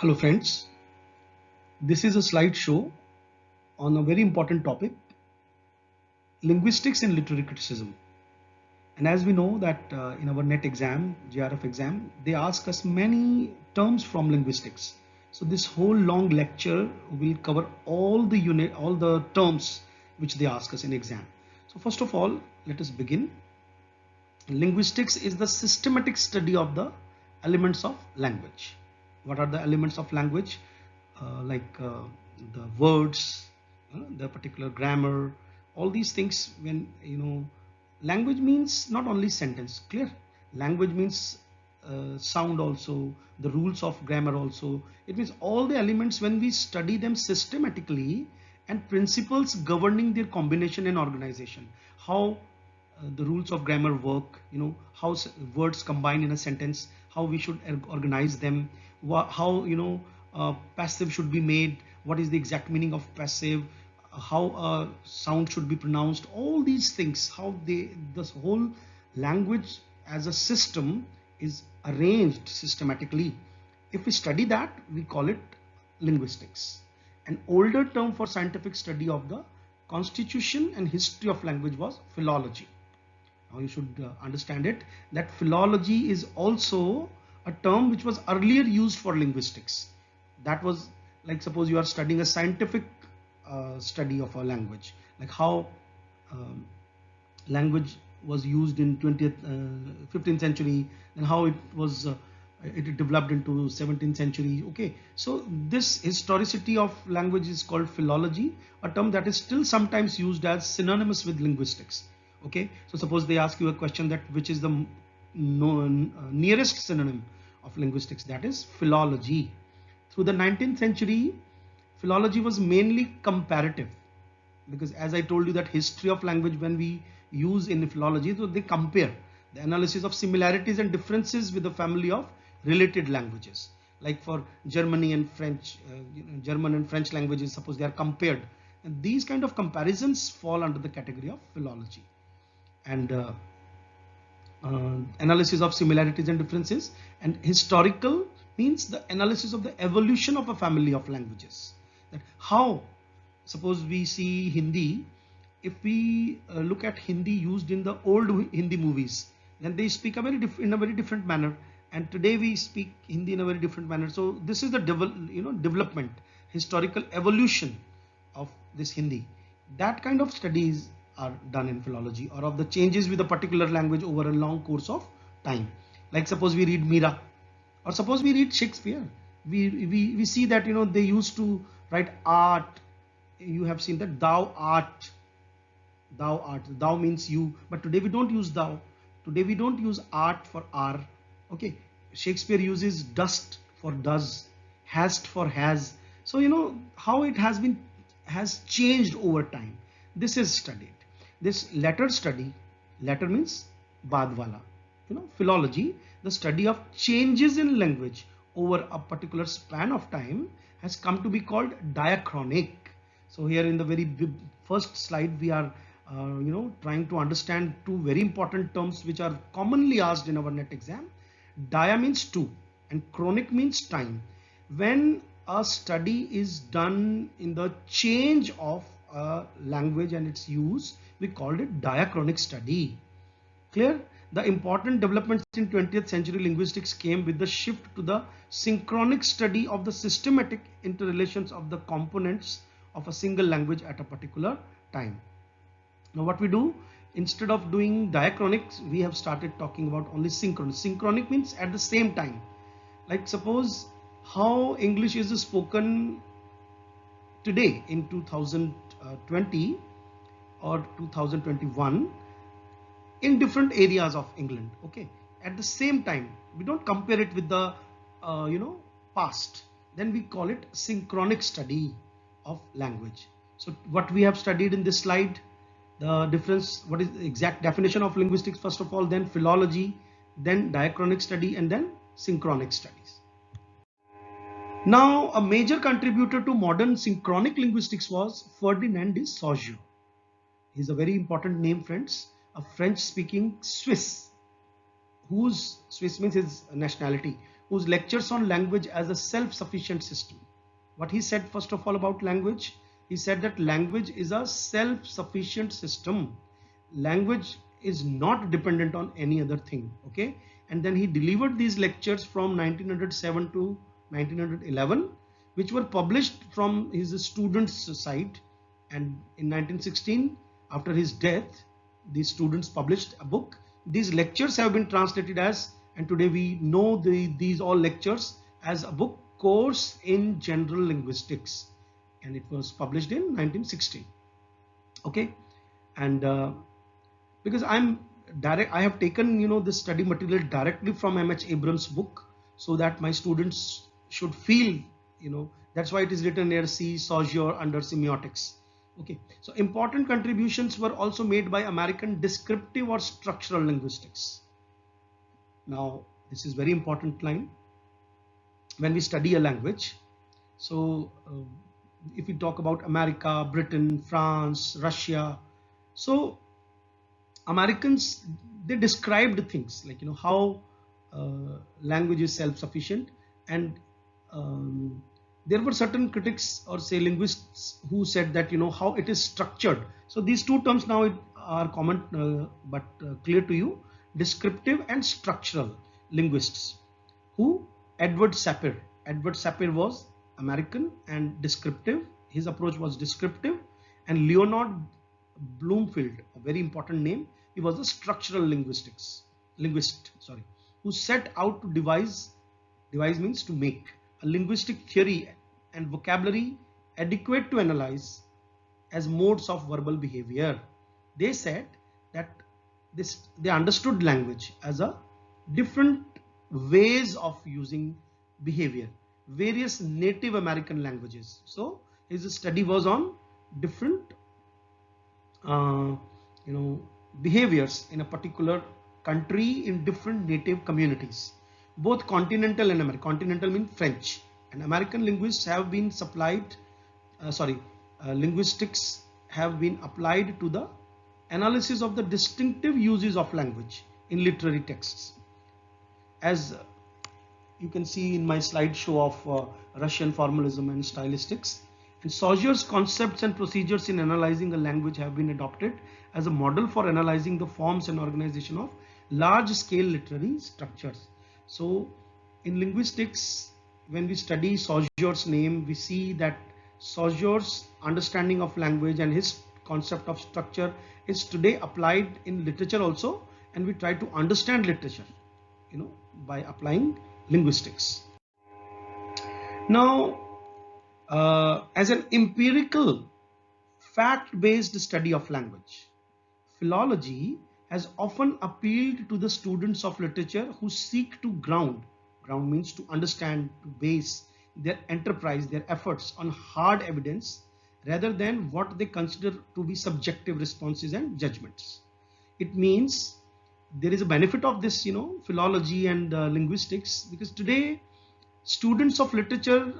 Hello friends, this is a slideshow on a very important topic, linguistics and literary criticism. And as we know that in our NET exam, GRF exam, they ask us many terms from linguistics. So this whole long lecture will cover all the terms which they ask us in exam. So first of all, let us begin. Linguistics is the systematic study of the elements of language. What are the elements of language? The words, the particular grammar, all these things. When language means not only sentence, clear? Language means sound also, the rules of grammar also. It means all the elements when we study them systematically and principles governing their combination and organization. How the rules of grammar work, how words combine in a sentence, how we should organize them, how passive should be made, what is the exact meaning of passive, how a sound should be pronounced, all these things, how this whole language as a system is arranged systematically. If we study that, we call it linguistics. An older term for scientific study of the constitution and history of language was philology. Now you should understand it that philology is also a term which was earlier used for linguistics. That was like, suppose you are studying a scientific study of a language, like how language was used in 20th 15th century, and how it developed into 17th century. Okay, so this historicity of language is called philology, a term that is still sometimes used as synonymous with linguistics. Okay, so suppose they ask you a question that which is the nearest synonym of linguistics, that is philology. Through the 19th century, philology was mainly comparative, because as I told you that history of language, when we use in philology, so they compare the analysis of similarities and differences with the family of related languages. Like for Germany and French, German and French languages, suppose they are compared, and these kind of comparisons fall under the category of philology. And analysis of similarities and differences, and historical means the analysis of the evolution of a family of languages. That how, suppose we see Hindi, if we look at Hindi used in the old Hindi movies, then they speak in a very different manner, and today we speak Hindi in a very different manner. So this is the development, historical evolution of this Hindi. That kind of studies are done in philology, or of the changes with a particular language over a long course of time. Like suppose we read Mira, or suppose we read Shakespeare, we see that they used to write art. You have seen that thou art, thou means you, but today we don't use thou. Today we don't use art for r. Okay, Shakespeare uses dust for does, hast for has. So how it has changed over time. This is studied. This latter study, latter means baad wala, philology, the study of changes in language over a particular span of time, has come to be called diachronic. So here in the very first slide, we are trying to understand two very important terms which are commonly asked in our NET exam. Dia means two and chronic means time. When a study is done in the change of a language and its use, we called it diachronic study. Clear? The important developments in 20th century linguistics came with the shift to the synchronic study of the systematic interrelations of the components of a single language at a particular time. Now what we do, instead of doing diachronics, we have started talking about only synchronic. Synchronic means at the same time. Like suppose how English is spoken today in 2020 or 2021 in different areas of England. Okay, at the same time, we don't compare it with the past. Then we call it synchronic study of language. So what we have studied in this slide, the difference, what is the exact definition of linguistics first of all, then philology, then diachronic study, and then synchronic studies. Now a major contributor to modern synchronic linguistics was Ferdinand de Saussure. He's a very important name, friends, a French speaking Swiss, whose Swiss means his nationality, whose lectures on language as a self-sufficient system. What he said first of all about language, he said that language is a self-sufficient system. Language is not dependent on any other thing. Okay, and then he delivered these lectures from 1907 to 1911, which were published from his students' site. And in 1916, after his death, the students published a book. These lectures have been translated as, and today we know these all lectures as a book, Course in General Linguistics, and it was published in 1916. Okay, and because I have taken this study material directly from M.H. Abrams' book, so that my students should feel, that's why it is written here, see Saussure under semiotics. Okay, so important contributions were also made by American descriptive or structural linguistics. Now, this is very important line when we study a language. So, if we talk about America, Britain, France, Russia, so Americans, they described things like how language is self-sufficient, and there were certain critics or say linguists who said that how it is structured. So these two terms now are common but clear to you: descriptive and structural linguists. Who? Edward Sapir. Edward Sapir was American and descriptive. His approach was descriptive. And Leonard Bloomfield, a very important name, he was a structural linguist, who set out to devise means to make a linguistic theory and vocabulary adequate to analyze as modes of verbal behavior. They said that they understood language as a different ways of using behavior, various Native American languages. So his study was on different behaviors in a particular country in different native communities, both continental and American. Continental means French, and American linguists have been linguistics have been applied to the analysis of the distinctive uses of language in literary texts. As you can see in my slideshow of Russian formalism and stylistics, and Saussure's concepts and procedures in analyzing a language have been adopted as a model for analyzing the forms and organization of large-scale literary structures. So in linguistics, when we study Saussure's name, we see that Saussure's understanding of language and his concept of structure is today applied in literature also, and we try to understand literature, by applying linguistics. Now, as an empirical, fact-based study of language, philology has often appealed to the students of literature who seek to ground means to understand, to base their enterprise, their efforts on hard evidence rather than what they consider to be subjective responses and judgments. It means there is a benefit of this, philology and linguistics, because today students of literature,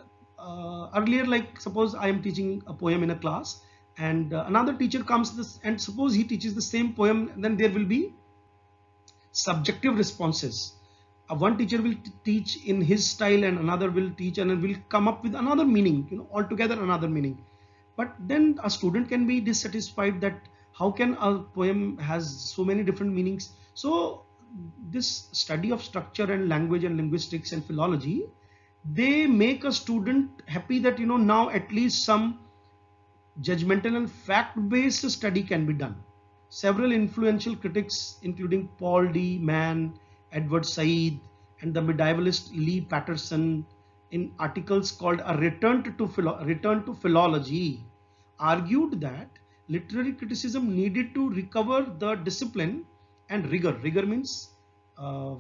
earlier, like suppose I am teaching a poem in a class, and another teacher comes and suppose he teaches the same poem, then there will be subjective responses. One teacher will teach in his style and another will teach and will come up with another meaning, altogether another meaning. But then a student can be dissatisfied that how can a poem has so many different meanings. So this study of structure and language and linguistics and philology, they make a student happy that now at least some judgmental and fact-based study can be done. Several influential critics, including Paul D. Mann, Edward Said, and the medievalist Lee Patterson, in articles called A Return to Philology, argued that literary criticism needed to recover the discipline and rigor. Rigor means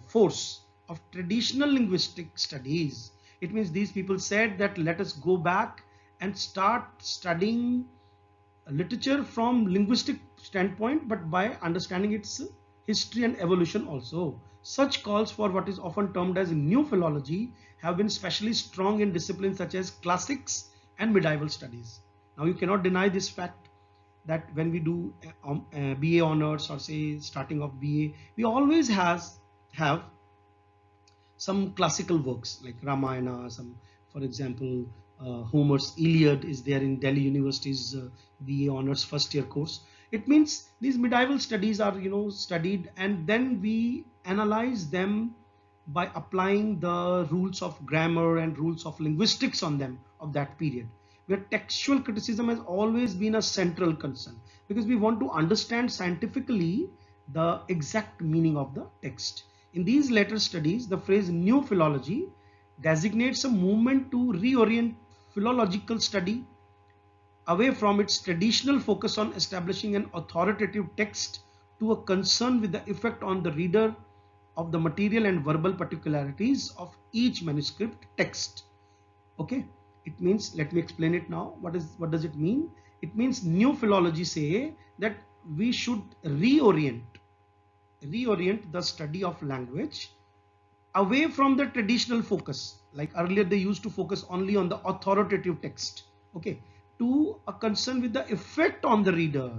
force of traditional linguistic studies. It means these people said that let us go back and start studying literature from linguistic standpoint, but by understanding its history and evolution also. Such calls for what is often termed as new philology have been especially strong in disciplines such as classics and medieval studies. Now you cannot deny this fact that when we do BA honors or say starting of BA, we always have some classical works like Ramayana, some, for example, Homer's Iliad is there in Delhi University's BA Honors first year course. It means these medieval studies are, studied, and then we analyze them by applying the rules of grammar and rules of linguistics on them of that period, where textual criticism has always been a central concern, because we want to understand scientifically the exact meaning of the text. In these later studies, the phrase new philology designates a movement to reorient philological study away from its traditional focus on establishing an authoritative text to a concern with the effect on the reader of the material and verbal particularities of each manuscript text. Okay, it means, let me explain it now. What does it mean? It means new philology say that we should reorient the study of language away from the traditional focus. Like earlier they used to focus only on the authoritative text, okay, to a concern with the effect on the reader.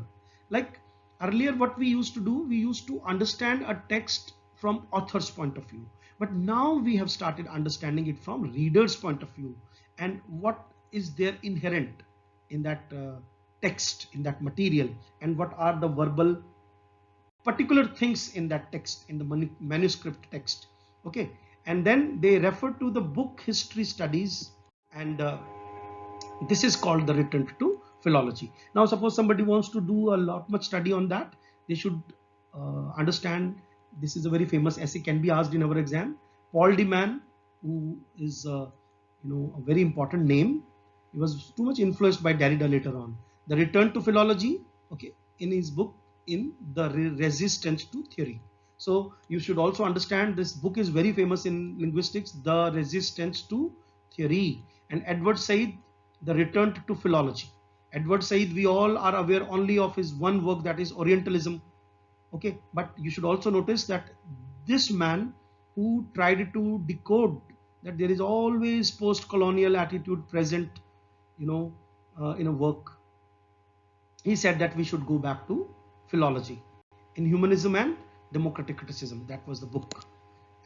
Like earlier what we used to do, we used to understand a text from author's point of view, but now we have started understanding it from reader's point of view, and what is there inherent in that text, in that material, and what are the verbal particular things in that text, in the manuscript text. Okay, and then they refer to the book history studies, and this is called the return to philology. Now suppose somebody wants to do a lot much study on that, they should understand, this is a very famous essay, can be asked in our exam. Paul de Man, who is a very important name, he was too much influenced by Derrida later on. The return to philology, okay, in his book, in the resistance to theory. So you should also understand this book is very famous in linguistics, The Resistance to Theory. And Edward Said, The Return to Philology. Edward Said, we all are aware only of his one work, that is Orientalism. Okay, but you should also notice that this man who tried to decode that there is always post-colonial attitude present, in a work, he said that we should go back to philology. In Humanism and Democratic Criticism, that was the book.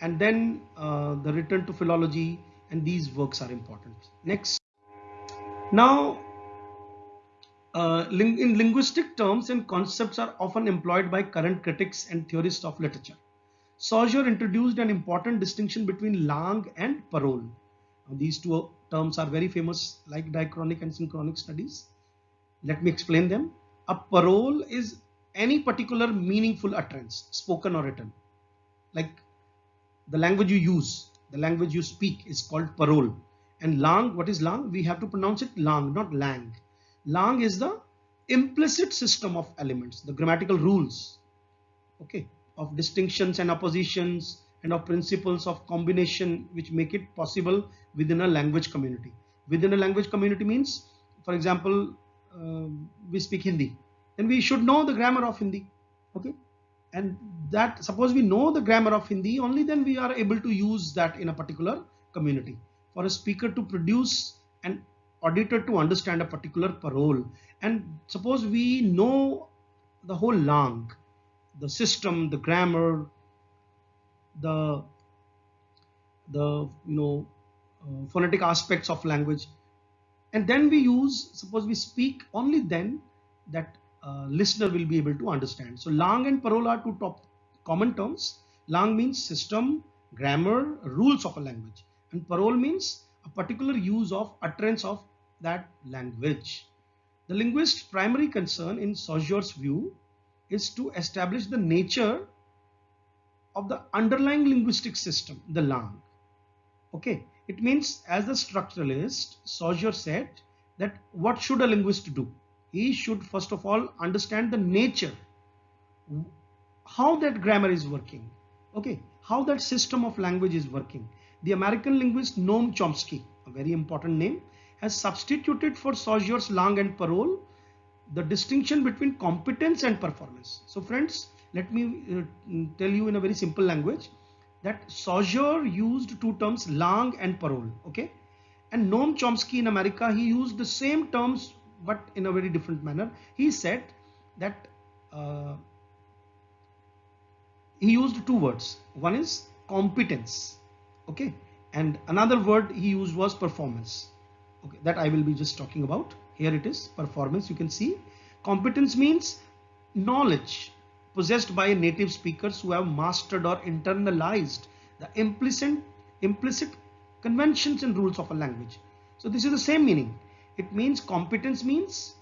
And then the return to philology, and these works are important. Next. Now, in linguistic terms and concepts are often employed by current critics and theorists of literature. Saussure introduced an important distinction between langue and parole. These two terms are very famous, like diachronic and synchronic studies. Let me explain them. A parole is any particular meaningful utterance, spoken or written. Like the language you use, the language you speak is called parole. And langue, what is langue? We have to pronounce it langue, not lang. Langue is the implicit system of elements, the grammatical rules, okay, of distinctions and oppositions, and of principles of combination which make it possible within a language community. Within a language community means, for example, we speak Hindi, then we should know the grammar of Hindi, okay, and that, suppose we know the grammar of Hindi, only then we are able to use that in a particular community. For a speaker to produce an auditor to understand a particular parole, and suppose we know the whole langue, the system, the grammar, the phonetic aspects of language, and then we use, suppose we speak, only then that listener will be able to understand. So langue and parole are two top common terms. Langue means system, grammar, rules of a language, and parole means a particular use of utterance of that language. The linguist's primary concern in Saussure's view is to establish the nature of the underlying linguistic system, the langue. Okay, it means, as the structuralist, Saussure said that what should a linguist do? He should first of all understand the nature, how that grammar is working, okay, how that system of language is working. The American linguist Noam Chomsky, a very important name, has substituted for Saussure's langue and parole the distinction between competence and performance. So friends, let me tell you in a very simple language that Saussure used two terms, langue and parole, okay, and Noam Chomsky in America, he used the same terms but in a very different manner. He said that he used two words. One is competence, Okay, and another word he used was performance. Okay, that I will be just talking about. Here it is, performance. You can see competence means knowledge possessed by native speakers who have mastered or internalized the implicit conventions and rules of a language. So this is the same meaning. It means competence means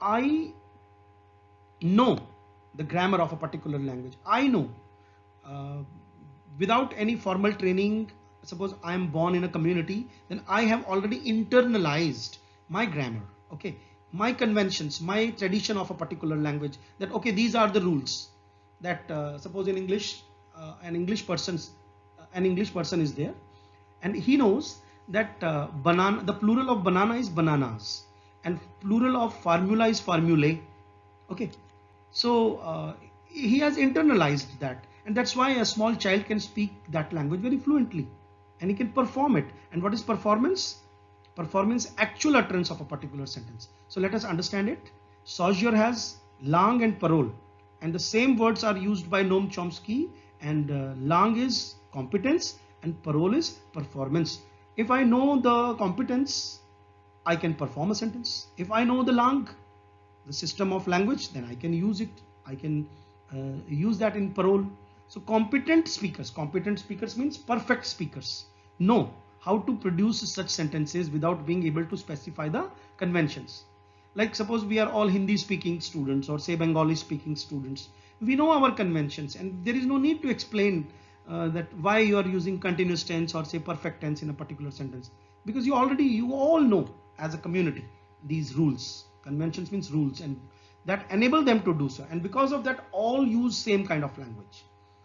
I know the grammar of a particular language. I know uh, without any formal training. Suppose I am born in a community, then I have already internalized my grammar, okay, my conventions, my tradition of a particular language, that okay, these are the rules. That suppose in English, an English person is there, and he knows that banana, the plural of banana is bananas, and plural of formula is formulae. Okay, so he has internalized that, and that's why a small child can speak that language very fluently, and he can perform it. And what is performance? Performance, actual utterance of a particular sentence. So let us understand it. Saussure has langue and parole, and the same words are used by Noam Chomsky. And langue is competence and parole is performance. If I know the competence, I can perform a sentence. If I know the langue, the system of language, then I can use it. I can use that in parole. So competent speakers means perfect speakers, know how to produce such sentences without being able to specify the conventions. Like suppose we are all Hindi speaking students, or say Bengali speaking students, we know our conventions, and there is no need to explain that why you are using continuous tense or say perfect tense in a particular sentence, because you all know as a community these rules. Conventions means rules, and that enable them to do so, and because of that all use same kind of language.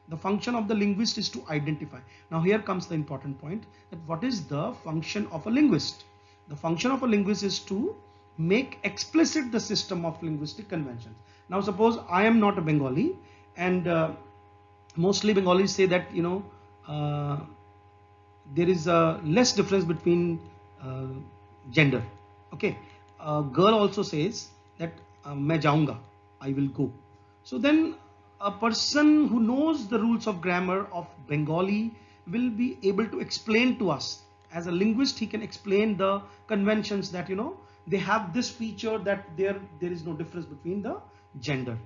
The function of the linguist is to identify. Now here comes the important point, that what is the function of a linguist? The function of a linguist is to make explicit the system of linguistic conventions. Now suppose I am not a Bengali, and mostly Bengalis say that uh, there is a less difference between uh, gender. Okay, a girl also says that मैं जाऊंगा, I will go. So then a person who knows the rules of grammar of Bengali will be able to explain to us. As a linguist, he can explain the conventions, that they have this feature, that there is no difference between the gender,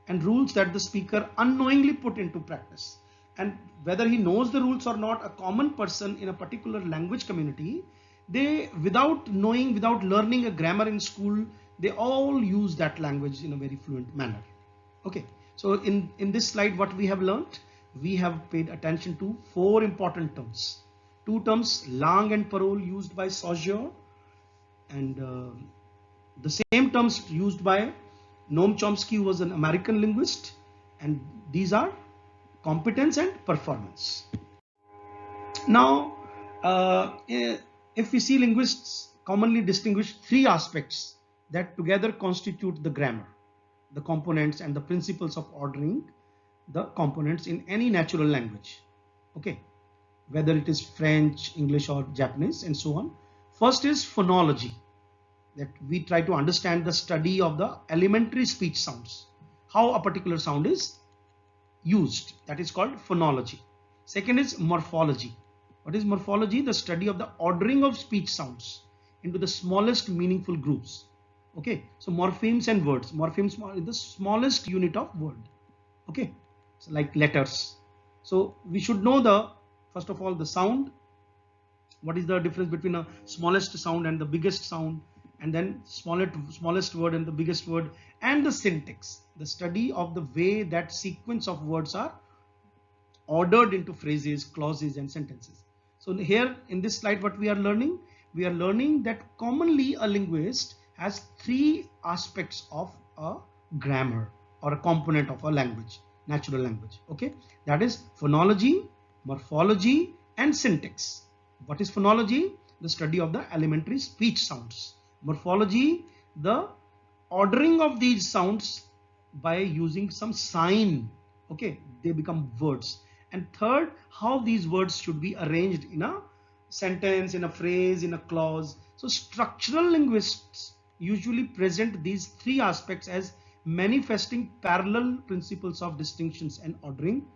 and rules that the speaker unknowingly put into practice. And whether he knows the rules or not, a common person in a particular language community, they, without knowing, without learning a grammar in school, they all use that language in a very fluent manner. Okay, so in this slide, what we have learned, we have paid attention to four important terms. Two terms, langue and parole, used by Saussure, and the same terms used by Noam Chomsky, who was an American linguist, and these are competence and performance. Now, if we see, linguists commonly distinguish three aspects that together constitute the grammar, the components and the principles of ordering the components in any natural language. Okay, whether it is French, English, or Japanese, and so on. First is phonology, that we try to understand the study of the elementary speech sounds, how a particular sound is used, that is called phonology. Second is morphology. What is morphology? The study of the ordering of speech sounds into the smallest meaningful groups. Okay, so morphemes and words. Morphemes is the smallest unit of word. Okay, so like letters. So we should know the, first of all, the sound. What is the difference between a smallest sound and the biggest sound, and then smallest word and the biggest word, and the syntax, the study of the way that sequence of words are ordered into phrases, clauses, and sentences. So here in this slide, what we are learning that commonly a linguist has three aspects of a grammar or a component of a language, natural language. Okay, that is phonology, morphology, and syntax. What is phonology? The study of the elementary speech sounds. Morphology, the ordering of these sounds by using some sign. Okay, they become words. And third, how these words should be arranged in a sentence, in a phrase, in a clause. So structural linguists usually present these three aspects as manifesting parallel principles of distinctions and ordering,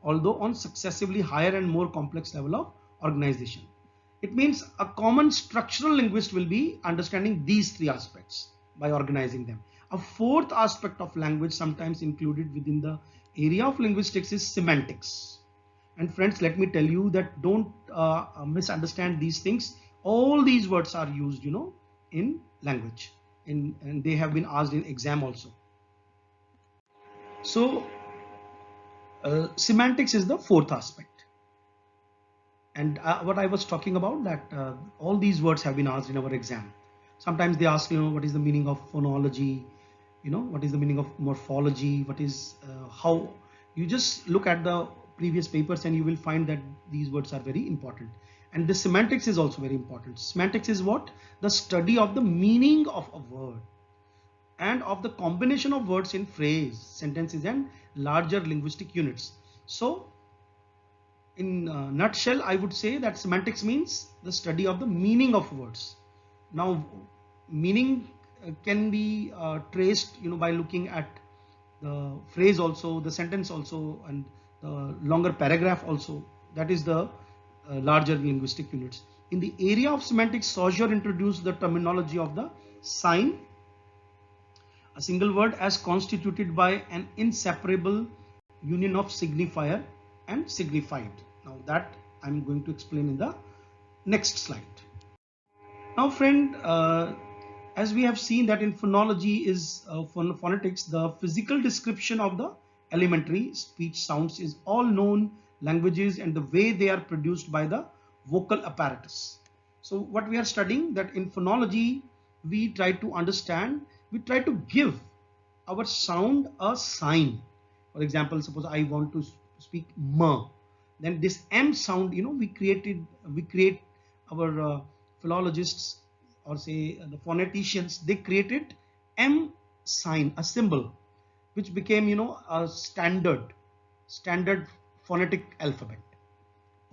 although on successively higher and more complex level of organization. It means a common structural linguist will be understanding these three aspects by organizing them. A fourth aspect of language sometimes included within the area of linguistics is semantics. And friends, let me tell you that don't misunderstand these things. All these words are used, in language, and they have been asked in exam also. So semantics is the fourth aspect. And what I was talking about, that all these words have been asked in our exam. Sometimes they ask, what is the meaning of phonology? What is the meaning of morphology? What is how? You just look at the previous papers and you will find that these words are very important. And the semantics is also very important. Semantics is what? The study of the meaning of a word and of the combination of words in phrase, sentences, and larger linguistic units. So in a nutshell, I would say that semantics means the study of the meaning of words. Now, meaning can be traced, by looking at the phrase also, the sentence also, and the longer paragraph also. That is the larger linguistic units. In the area of semantics, Saussure introduced the terminology of the sign, a single word as constituted by an inseparable union of signifier and signified. Now that I'm going to explain in the next slide. Now friend, as we have seen that in phonology is phonetics, the physical description of the elementary speech sounds is all known languages and the way they are produced by the vocal apparatus. So what we are studying, that in phonology we try to understand, we try to give our sound a sign. For example, suppose I want to speak m, then this m sound, we create our philologists, or say the phoneticians, they created m sign, a symbol, which became a standard phonetic alphabet.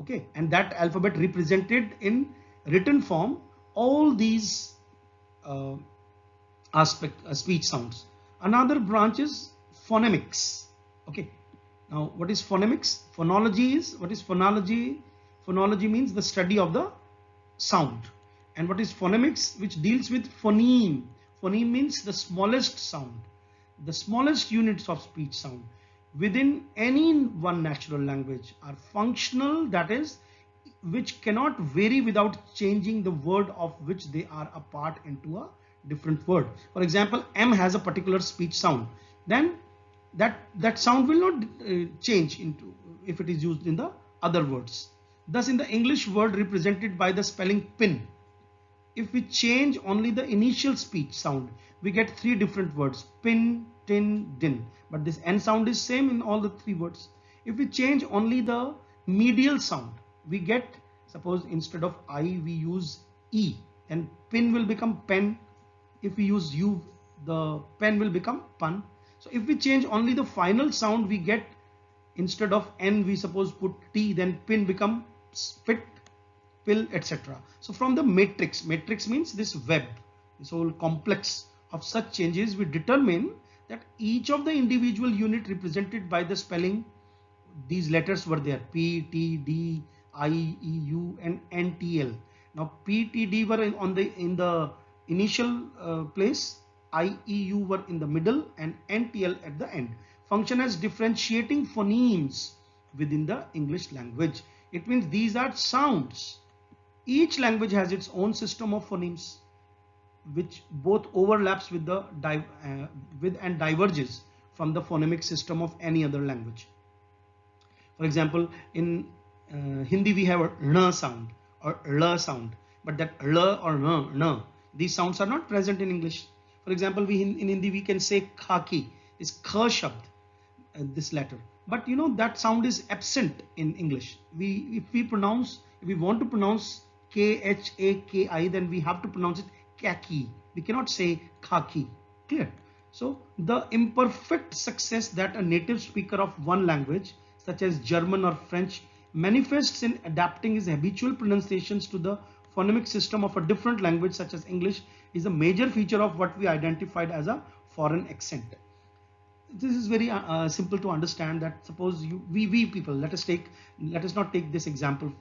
Okay, and that alphabet represented in written form all these speech sounds. Another branch is phonemics. Okay, now what is phonemics? Phonology is, what is phonology? Phonology means the study of the sound. And what is phonemics? Which deals with phoneme. Phoneme means the smallest sound, the smallest units of speech sound within any one natural language are functional, that is, which cannot vary without changing the word of which they are a part into a different word. For example, m has a particular speech sound, then that sound will not change into if it is used in the other words. Thus in the English word represented by the spelling pin, if we change only the initial speech sound, we get three different words: pin, tin, din. But this n sound is same in all the three words. If we change only the medial sound, we get, suppose instead of I we use e, then pin will become pen. If we use u, the pen will become pun. So if we change only the final sound, we get, instead of n we suppose put t, then pin become spit, pill, etc. So from the matrix means this web, this whole complex of such changes, we determine that each of the individual unit represented by the spelling, these letters were there: P, T, D, I, E, U, and N, T, L. Now P, T, D were in the initial place, I, E, U were in the middle, and N, T, L at the end. Function as differentiating phonemes within the English language. It means these are sounds. Each language has its own system of phonemes, which both overlaps with and diverges from the phonemic system of any other language. For example, in Hindi we have a n sound or l sound, but that l or n, these sounds are not present in English. For example, in Hindi we can say khaki, is kh shabd, this letter, but that sound is absent in English. If we want to pronounce khaki, then we have to pronounce it khaki. We cannot say khaki. Clear? So the imperfect success that a native speaker of one language, such as German or French, manifests in adapting his habitual pronunciations to the phonemic system of a different language such as English is a major feature of what we identified as a foreign accent. This is very simple to understand, that suppose we people, let us not take this example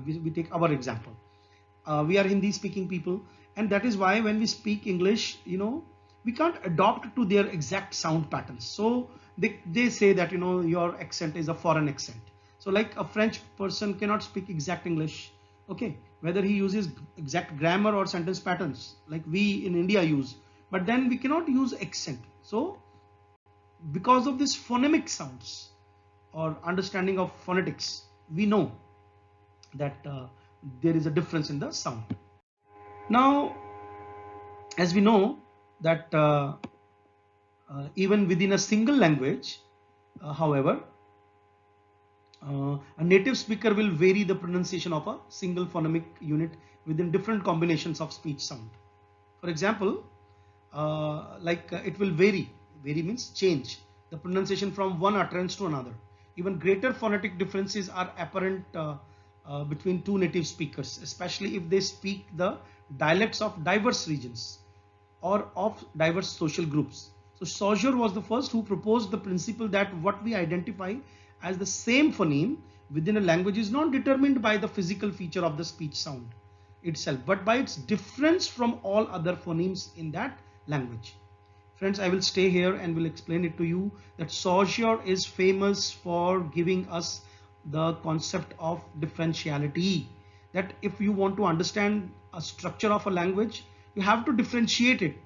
We take our example. We are Hindi speaking people, and that is why when we speak English, we can't adopt to their exact sound patterns. So they say that your accent is a foreign accent. So like a French person cannot speak exact English, okay, whether he uses exact grammar or sentence patterns like we in India use, but then we cannot use accent. So because of this phonemic sounds or understanding of phonetics, we know that there is a difference in the sound. Now, as we know that even within a single language, however, a native speaker will vary the pronunciation of a single phonemic unit within different combinations of speech sound. For example, it will vary. Vary means change the pronunciation from one utterance to another. Even greater phonetic differences are apparent between two native speakers, especially if they speak the dialects of diverse regions or of diverse social groups. So Saussure was the first who proposed the principle that what we identify as the same phoneme within a language is not determined by the physical feature of the speech sound itself, but by its difference from all other phonemes in that language. Friends, I will stay here and will explain it to you that Saussure is famous for giving us the concept of differentiality, that if you want to understand a structure of a language, you have to differentiate it.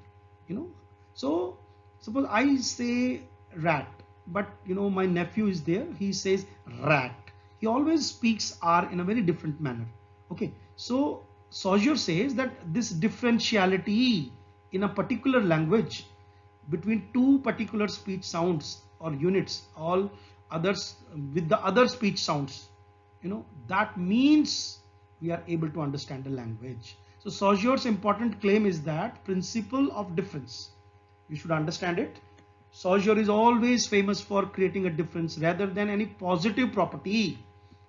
So suppose I say rat, but my nephew is there, he says rat. He always speaks R in a very different manner. Okay, so Saussure says that this differentiality in a particular language between two particular speech sounds or units, all others with the other speech sounds, that means we are able to understand the language. So Saussure's important claim is that principle of difference. You should understand it. Saussure is always famous for creating a difference rather than any positive property.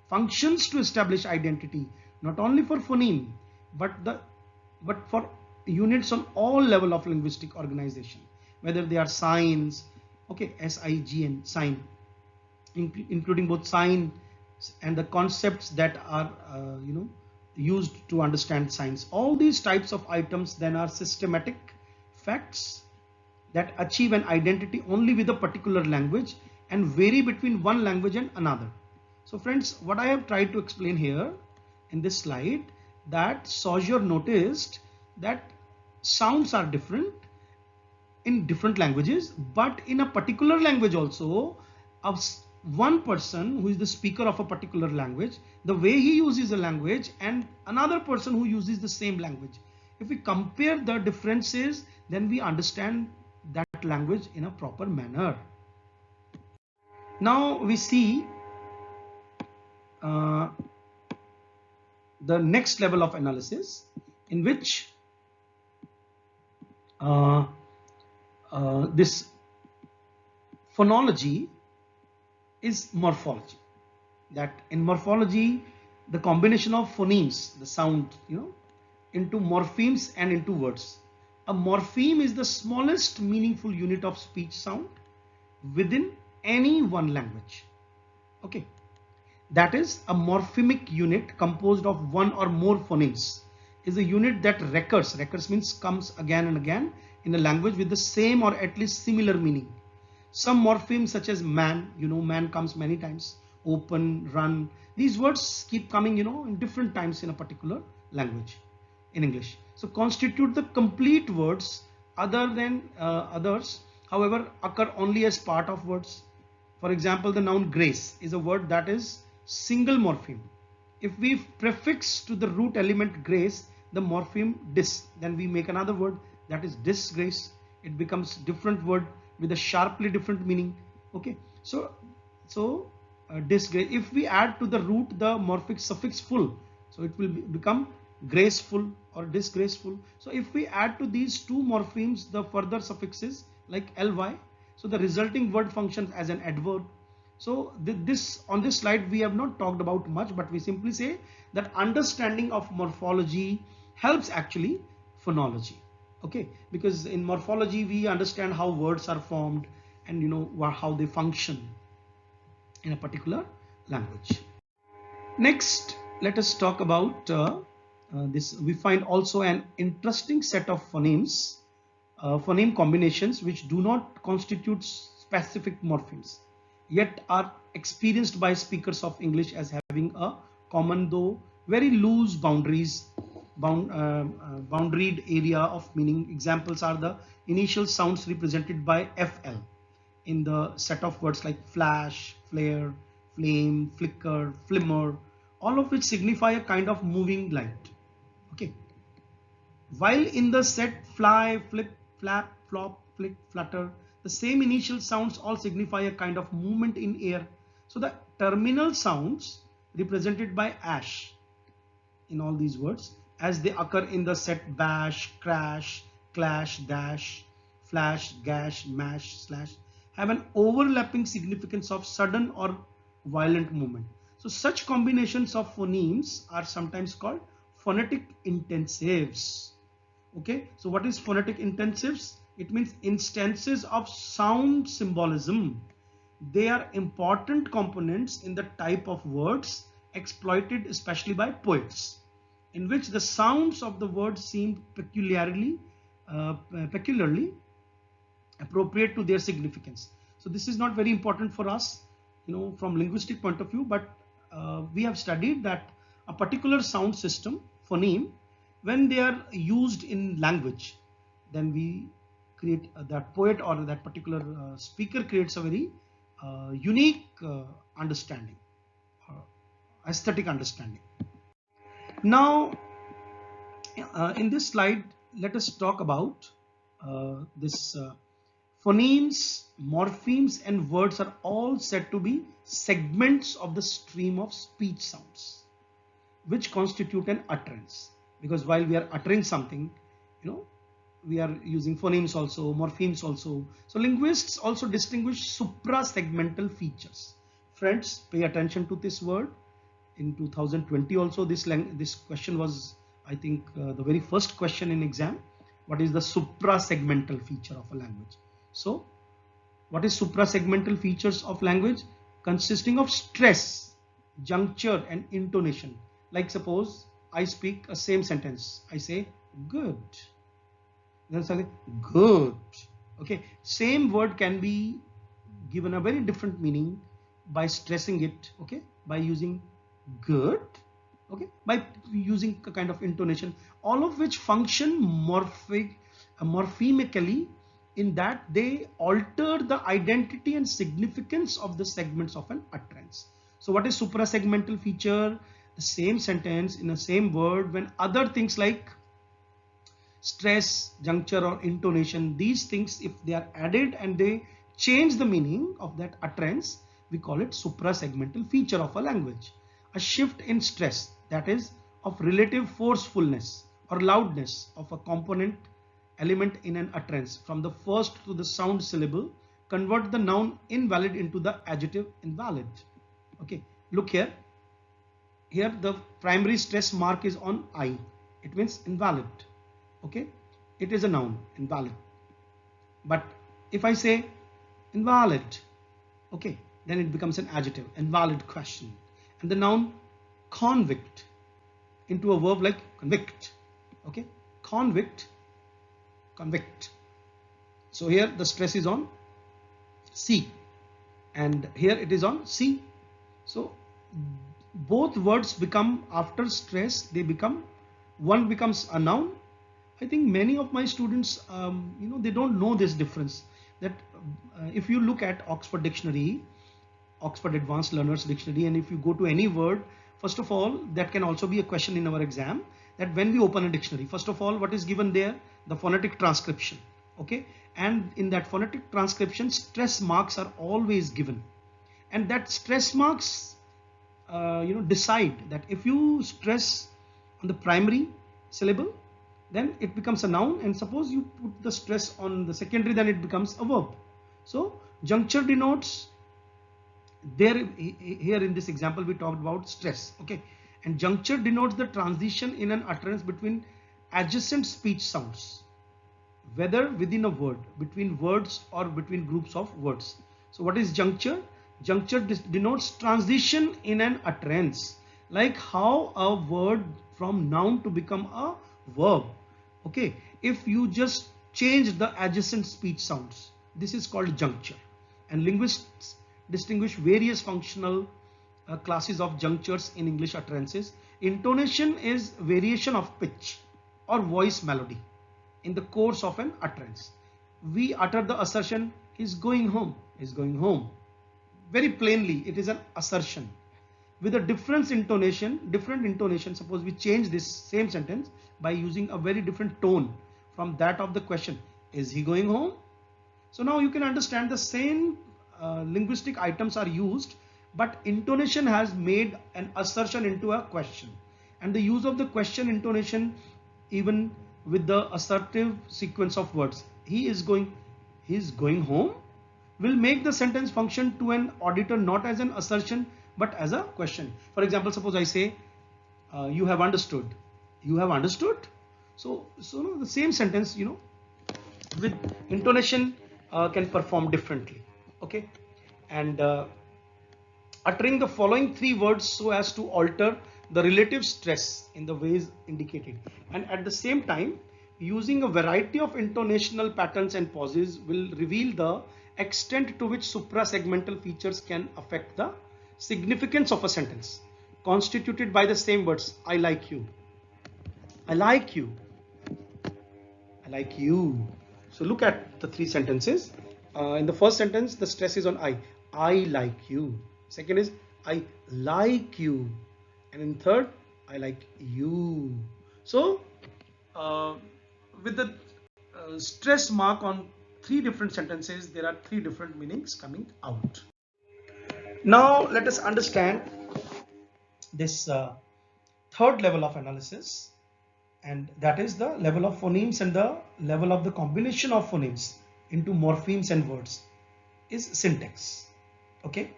Functions to establish identity, not only for phoneme, but for units on all level of linguistic organization, whether they are signs, okay, SIGN, sign, including both sign and the concepts that are used to understand signs. All these types of items then are systematic facts that achieve an identity only with a particular language and vary between one language and another. So friends, what I have tried to explain here in this slide, that Saussure noticed that sounds are different in different languages, but in a particular language also, one person who is the speaker of a particular language, the way he uses a language and another person who uses the same language, if we compare the differences, then we understand that language in a proper manner. Now we see the next level of analysis, in which this phonology is morphology. That in morphology, the combination of phonemes, the sound, into morphemes and into words. A morpheme is the smallest meaningful unit of speech sound within any one language. Okay, that is, a morphemic unit composed of one or more phonemes is a unit that recurs means comes again and again in a language with the same or at least similar meaning. Some morphemes such as man, man comes many times, open, run, these words keep coming in different times in a particular language in English. So constitute the complete words. Other than others, however, occur only as part of words. For example, the noun grace is a word that is single morpheme. If we prefix to the root element grace the morpheme dis, then we make another word that is disgrace. It becomes different word with a sharply different meaning. Okay, so disgrace. If we add to the root the morphic suffix full, so it will become graceful or disgraceful. So if we add to these two morphemes the further suffixes like ly, so the resulting word functions as an adverb. So on this slide we have not talked about much, but we simply say that understanding of morphology helps actually phonology. Okay, because in morphology we understand how words are formed and how they function in a particular language. Next, let us talk about this. We find also an interesting set of phonemes, phoneme combinations which do not constitute specific morphemes, yet are experienced by speakers of English as having a common though very loose boundaried area of meaning. Examples are the initial sounds represented by FL in the set of words like flash, flare, flame, flicker, flimmer, all of which signify a kind of moving light. Okay. While in the set fly, flip, flap, flop, flick, flutter, the same initial sounds all signify a kind of movement in air. So the terminal sounds represented by ash in all these words, as they occur in the set bash, crash, clash, dash, flash, gash, mash, slash, have an overlapping significance of sudden or violent movement. So such combinations of phonemes are sometimes called phonetic intensives. Okay, so what is phonetic intensives? It means instances of sound symbolism. They are important components in the type of words exploited especially by poets, in which the sounds of the words seem peculiarly appropriate to their significance. So this is not very important for us, from linguistic point of view, but we have studied that a particular sound system, phoneme, when they are used in language, then we create that poet or that particular speaker creates a very unique understanding, aesthetic understanding. Now, in this slide, let us talk about this phonemes, morphemes, and words are all said to be segments of the stream of speech sounds, which constitute an utterance. Because while we are uttering something, we are using phonemes also, morphemes also. So linguists also distinguish supra-segmental features. Friends, pay attention to this word. In 2020 also this question was, I think, the very first question in exam. What is the supra-segmental feature of a language? So what is supra-segmental features of language? Consisting of stress, juncture, and intonation. Like suppose I speak a same sentence. I say good. Then something good. Okay. Same word can be given a very different meaning by stressing it. Okay. By using good. Okay. By using a kind of intonation. All of which function morphemically, in that they alter the identity and significance of the segments of an utterance. So what is suprasegmental feature? The same sentence in the same word, when other things like stress, juncture, or intonation, these things, if they are added and they change the meaning of that utterance, we call it suprasegmental feature of a language. A shift in stress, that is of relative forcefulness or loudness of a component element in an utterance from the first to the sound syllable, convert the noun invalid into the adjective invalid. Okay, look here. Here the primary stress mark is on I. It means invalid. Okay, it is a noun, invalid. But if I say invalid, okay, then it becomes an adjective, invalid question. And the noun convict into a verb like convict. Okay, convict, convict. So here the stress is on C and here it is on C. So both words become, after stress, they become, one becomes a noun. I think many of my students, they don't know this difference. That if you look at Oxford Dictionary, Oxford Advanced Learners Dictionary, and if you go to any word, first of all, that can also be a question in our exam, that when we open a dictionary, first of all, what is given there? The phonetic transcription. Okay, and in that phonetic transcription, stress marks are always given, and that stress marks decide that if you stress on the primary syllable, then it becomes a noun, and suppose you put the stress on the secondary, then it becomes a verb. So juncture denotes, here in this example we talked about stress. Okay, and juncture denotes the transition in an utterance between adjacent speech sounds, whether within a word, between words, or between groups of words. So what is juncture? Juncture denotes transition in an utterance like how a word from noun to become a verb. Okay, if you just change the adjacent speech sounds, this is called juncture. And linguists distinguish various functional classes of junctures in English utterances. Intonation is variation of pitch or voice melody in the course of an utterance. We utter the assertion, he's going home, he's going home. Very plainly, it is an assertion. With a different intonation, suppose we change this same sentence by using a very different tone from that of the question, is he going home? So now you can understand the same linguistic items are used, but intonation has made an assertion into a question. And the use of the question intonation, even with the assertive sequence of words, he's going home, will make the sentence function to an auditor not as an assertion but as a question. For example, suppose I say, you have understood. You have understood. So no, the same sentence, with intonation can perform differently. Okay, and uttering the following three words so as to alter the relative stress in the ways indicated, and at the same time using a variety of intonational patterns and pauses will reveal the extent to which suprasegmental features can affect the significance of a sentence constituted by the same words. I like you, I like you, I like you. So look at the three sentences. In the first sentence, the stress is on I like you. Second is I like you, and in third, I like you. So with the stress mark on three different sentences, there are three different meanings coming out. Now let us understand this third level of analysis, and that is the level of phonemes and the level of the combination of phonemes into morphemes and words is syntax. Okay,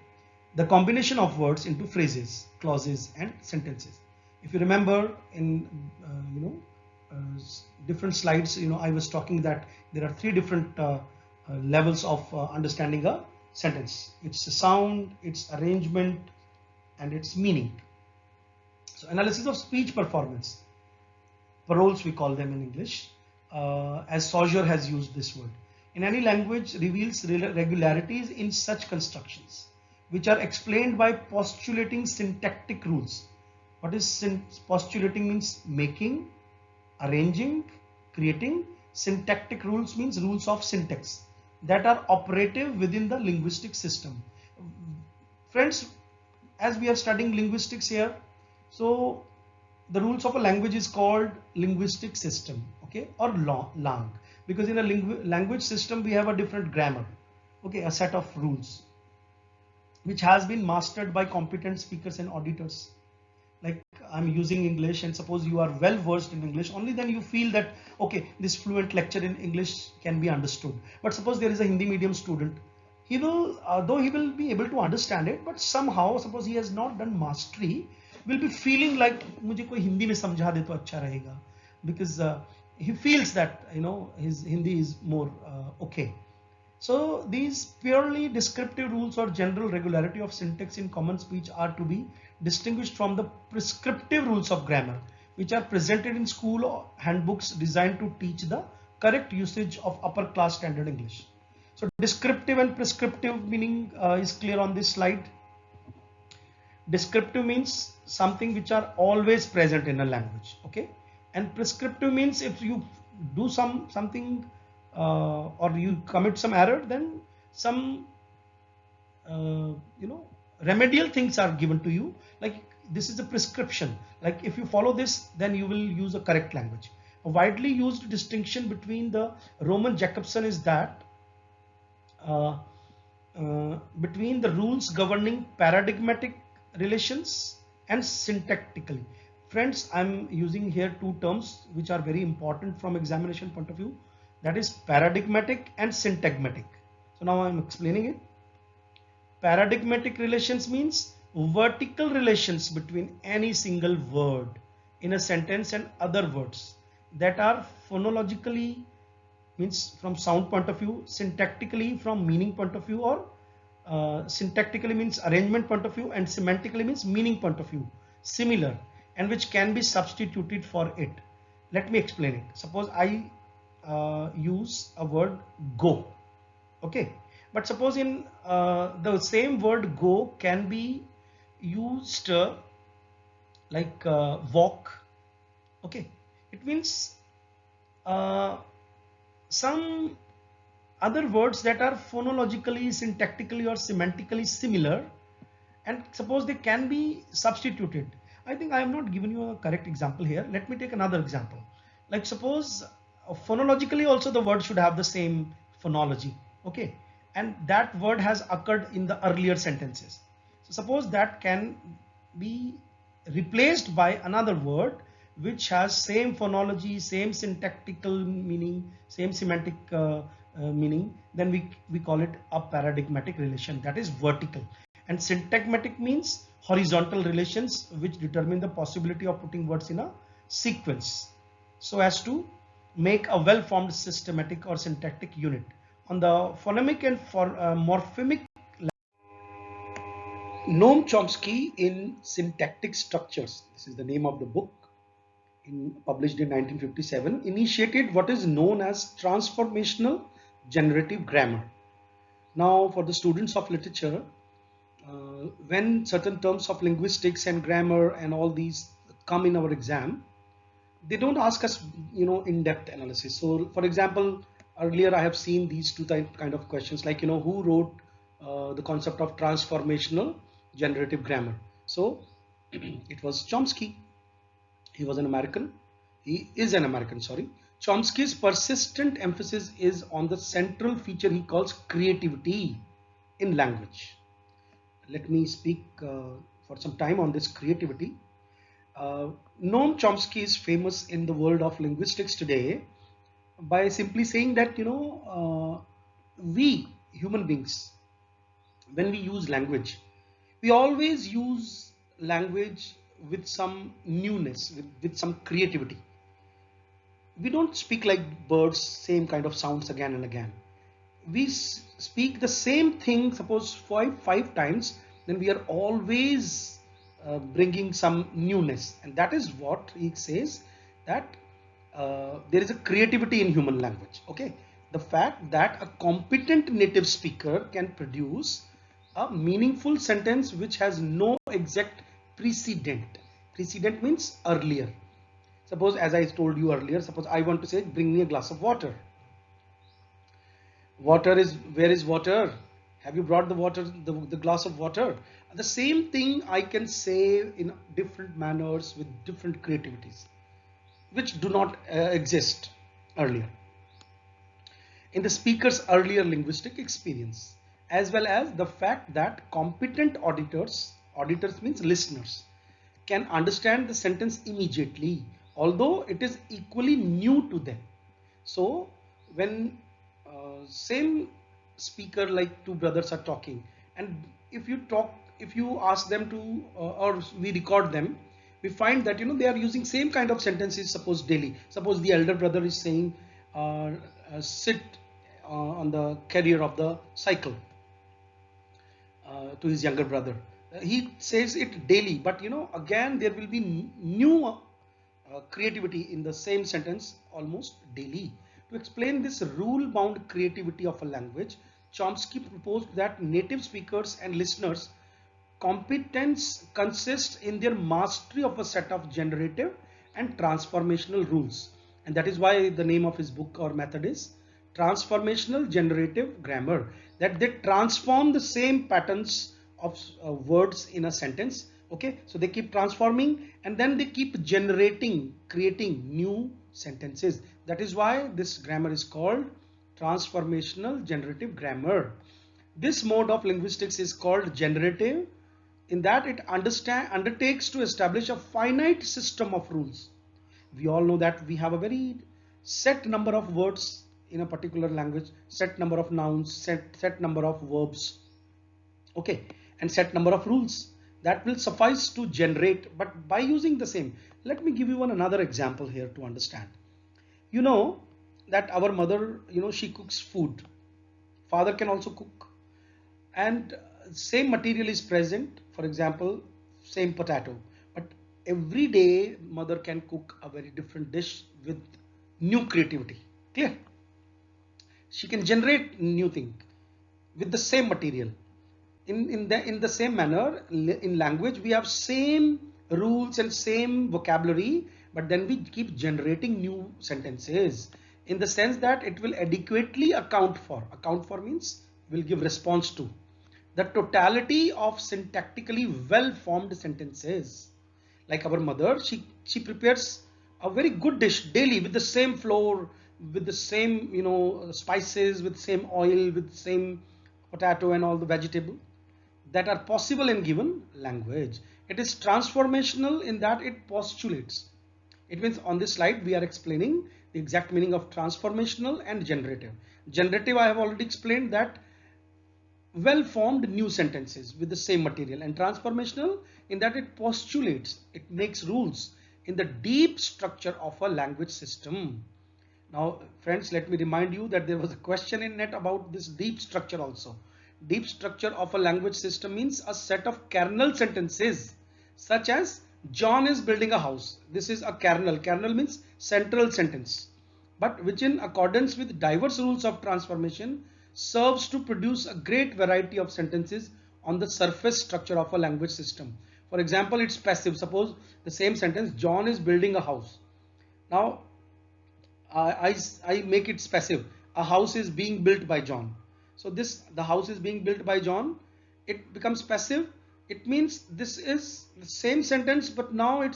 the combination of words into phrases, clauses and sentences. If you remember in different slides, I was talking that there are three different levels of understanding a sentence. It's a sound, its arrangement and its meaning. So analysis of speech performance, paroles we call them in English, as Saussure has used this word, in any language reveals regularities in such constructions which are explained by postulating syntactic rules. What is postulating? Means making, arranging, creating. Syntactic rules means rules of syntax that are operative within the linguistic system. Friends, as we are studying linguistics here, so the rules of a language is called linguistic system, okay, or lang, because in a language system we have a different grammar, okay, a set of rules which has been mastered by competent speakers and auditors. Like I'm using English, and suppose you are well versed in English, only then you feel that okay, this fluent lecture in English can be understood. But suppose there is a Hindi medium student, he will, though he will be able to understand it, but somehow suppose he has not done mastery, will be feeling like मुझे कोई हिंदी में समझा दे तो अच्छा रहेगा, because he feels that his Hindi is more okay. So these purely descriptive rules or general regularity of syntax in common speech are to be distinguished from the prescriptive rules of grammar, which are presented in school handbooks designed to teach the correct usage of upper class standard English. So descriptive and prescriptive meaning is clear on this slide. Descriptive means something which are always present in a language, okay, and prescriptive means if you do something or you commit some error, then some remedial things are given to you, like this is a prescription, like if you follow this then you will use a correct language. A widely used distinction between the Roman Jacobson is that between the rules governing paradigmatic relations and syntactically. Friends, I'm using here two terms which are very important from examination point of view, that is paradigmatic and syntagmatic. So now I'm explaining it. Paradigmatic relations means vertical relations between any single word in a sentence and other words that are phonologically, means from sound point of view, syntactically from meaning point of view, or syntactically means arrangement point of view, and semantically means meaning point of view. similar, and which can be substituted for it. Let me explain it. Suppose I use a word go, okay, but suppose in the same word go can be used like walk, okay. It means uh, some other words that are phonologically, syntactically or semantically similar, and suppose they can be substituted. I think I have not given you a correct example here. Let me take another example. Like suppose phonologically also the word should have the same phonology, okay, and that word has occurred in the earlier sentences. So suppose that can be replaced by another word which has same phonology, same syntactical meaning, same semantic meaning, then we call it a paradigmatic relation, that is vertical. And syntagmatic means horizontal relations which determine the possibility of putting words in a sequence so as to make a well-formed systematic or syntactic unit. On the phonemic and morphemic, Noam Chomsky in Syntactic Structures, this is the name of the book, published in 1957, initiated what is known as transformational generative grammar. Now, for the students of literature, when certain terms of linguistics and grammar and all these come in our exam, they don't ask us, in-depth analysis. So, for example, earlier I have seen these two kind of questions, like, who wrote the concept of transformational generative grammar? So, it was Chomsky. He was an American. He is an American, sorry. Chomsky's persistent emphasis is on the central feature he calls creativity in language. Let me speak for some time on this creativity. Noam Chomsky is famous in the world of linguistics today by simply saying that, we human beings, when we use language, we always use language with some newness, with some creativity. We don't speak like birds, same kind of sounds again and again. We speak the same thing, suppose five times, then we are always bringing some newness, and that is what he says, that there is a creativity in human language, okay. The fact that a competent native speaker can produce a meaningful sentence which has no exact precedent. Precedent means earlier. Suppose, as I told you earlier, suppose I want to say, bring me a glass of water. Water is, where is water? Have you brought the water, the glass of water? The same thing I can say in different manners with different creativities, which do not exist earlier in the speaker's earlier linguistic experience, as well as the fact that competent auditors means listeners, can understand the sentence immediately, although it is equally new to them. So when same speaker, like two brothers are talking, and if you ask them to or we record them, we find that they are using same kind of sentences, suppose daily. Suppose the elder brother is saying sit on the carrier of the cycle to his younger brother. He says it daily, but again there will be new creativity in the same sentence almost daily. To explain this rule-bound creativity of a language, Chomsky proposed that native speakers and listeners' competence consists in their mastery of a set of generative and transformational rules. And that is why the name of his book or method is Transformational Generative Grammar, that they transform the same patterns of words in a sentence. Okay, so they keep transforming and then they keep creating new sentences. That is why this grammar is called transformational generative grammar. This mode of linguistics is called generative, in that it undertakes to establish a finite system of rules. We all know that we have a very set number of words in a particular language, set number of nouns, set number of verbs, okay, and set number of rules that will suffice to generate. But by using the same, let me give you another example here to understand. You know that our mother, she cooks food. Father can also cook, and same material is present. For example, same potato, but every day mother can cook a very different dish with new creativity. Clear? She can generate new thing with the same material. In the same manner, in language we have same rules and same vocabulary, but then we keep generating new sentences in the sense that it will adequately account for means will give response to the totality of syntactically well formed sentences. Like our mother, she prepares a very good dish daily with the same flour, with the same spices, with same oil, with same potato and all the vegetable that are possible in given language. It is transformational in that it postulates. It means on this slide we are explaining the exact meaning of transformational and generative. Generative, I have already explained that well formed new sentences with the same material, and transformational in that it postulates, it makes rules in the deep structure of a language system. Now friends, let me remind you that there was a question in net about this deep structure also. Deep structure of a language system means a set of kernel sentences such as John is building a house. This is a kernel. Kernel means central sentence, but which in accordance with diverse rules of transformation serves to produce a great variety of sentences on the surface structure of a language system. For example, it's passive. Suppose the same sentence, John is building a house. Now I make it passive. A house is being built by John. So the house is being built by John. It becomes passive. It means this is the same sentence, but now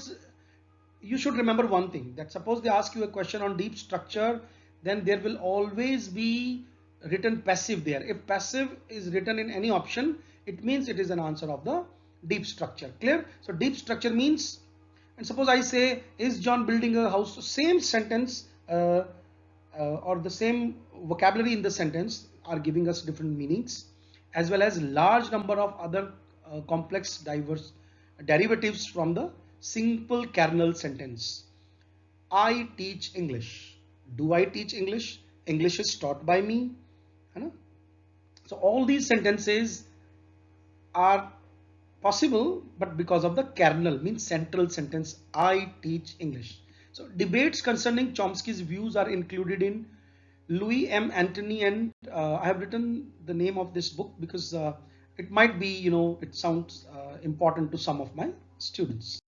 you should remember one thing, that suppose they ask you a question on deep structure, then there will always be written passive there. If passive is written in any option, it means it is an answer of the deep structure. Clear? So deep structure means, and suppose I say, is John building a house? So same sentence or the same vocabulary in the sentence are giving us different meanings, as well as large number of other complex diverse derivatives from the simple kernel sentence. I teach English. Do I teach English? English is taught by me. So all these sentences are possible, but because of the kernel means central sentence, I teach English. So debates concerning Chomsky's views are included in Louis M. Antony, and I have written the name of this book because it might be, it sounds important to some of my students.